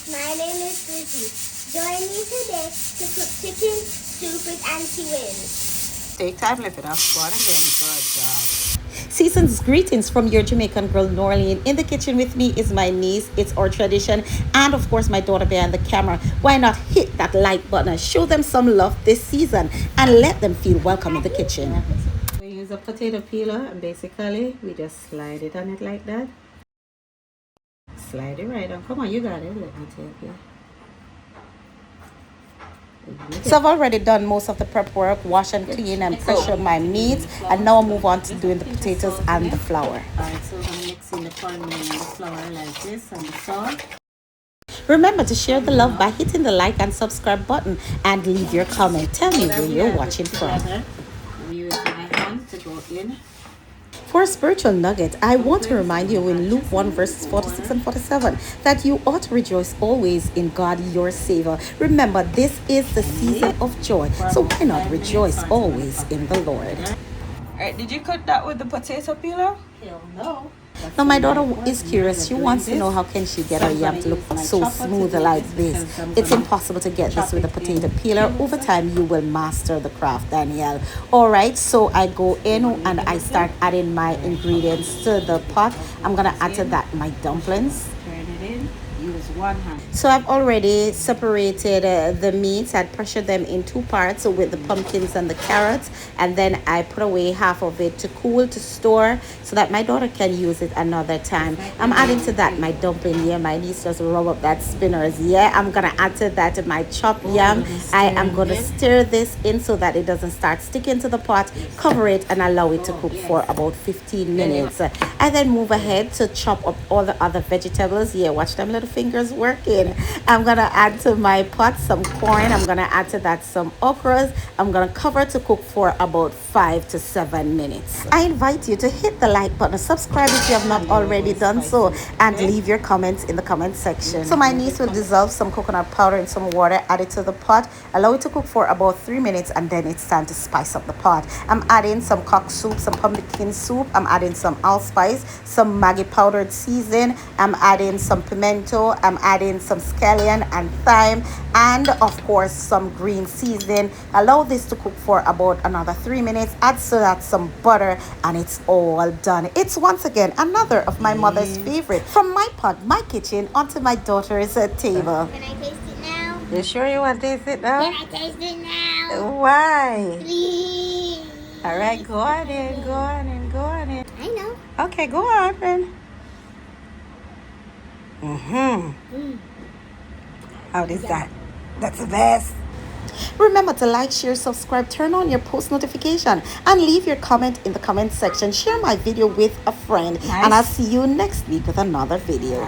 My name is Lizzie. Join me today to cook chicken soup with Auntie Win. Take time, lift it up, squat again. Good job. Season's greetings from your Jamaican girl Norlene. In the kitchen with me is my niece. It's our tradition, and of course my daughter behind the camera. Why not hit that like button and show them some love this season and let them feel welcome in the kitchen. We use a potato peeler and basically we just slide it on it like that. Slide it right on. Come on, you got it. Let me take it. So I've already done most of the prep work, wash and clean and pressure my meat, and now I'll move on to doing the potatoes and the flour. Alright, so I'm mixing the cornmeal and the flour like this and the salt. Remember to share the love by hitting the like and subscribe button and leave your comment. Tell me where you're watching from. I'm using my hand to go in. For a spiritual nugget, I want to remind you in Luke 1 verses 46 and 47 that you ought to rejoice always in God your Savior. Remember, this is the season of joy, so why not rejoice always in the Lord? Alright, did you cut that with the potato peeler? Hell no. Now my daughter is curious. She wants to know how can she get her yam to look so smooth like this. It's impossible to get this with a potato peeler. Over time you will master the craft, Danielle. Alright, so I go in and I start adding my ingredients to the pot. I'm gonna add to that my dumplings. Turn it in. Use one hand. So I've already separated the meats. I'd pressured them in two parts with the pumpkins and the carrots, and then I put away half of it to cool, to store, so that my daughter can use it another time. I'm adding to that my dumpling here. My niece just rub up that spinners. Yeah, I'm gonna add to that my chopped yam. I am gonna stir this in so that it doesn't start sticking to the pot. Cover it and allow it to cook for about 15 minutes. I then move ahead to chop up all the other vegetables. Yeah, watch them little fingers working. I'm gonna add to my pot some corn. I'm gonna add to that some okras. I'm gonna cover to cook for about 5 to 7 minutes. I invite you to hit the like button, subscribe if you have not already done so, and leave your comments in the comment section. So my niece will dissolve some coconut powder in some water, add it to the pot, allow it to cook for about 3 minutes, and then it's time to spice up the pot. I'm adding some cock soup, some pumpkin soup. I'm adding some allspice, some Maggi powdered season. I'm adding some pimento. I'm adding some scallion and thyme, and of course some green seasoning. Allow this to cook for about another 3 minutes. Add to that some butter, and it's all done. It's once again another of my mother's favorite. From my pot, my kitchen, onto my daughter's table. Can I taste it now? You sure you want to taste it now? Can I taste it now? Why? Please. All right, go on in, go on in, go on in. I know. Okay, go on then. How is that? That's the best. Remember to like, share, subscribe, turn on your post notification, and leave your comment in the comment section. Share my video with a friend, and I'll see you next week with another video.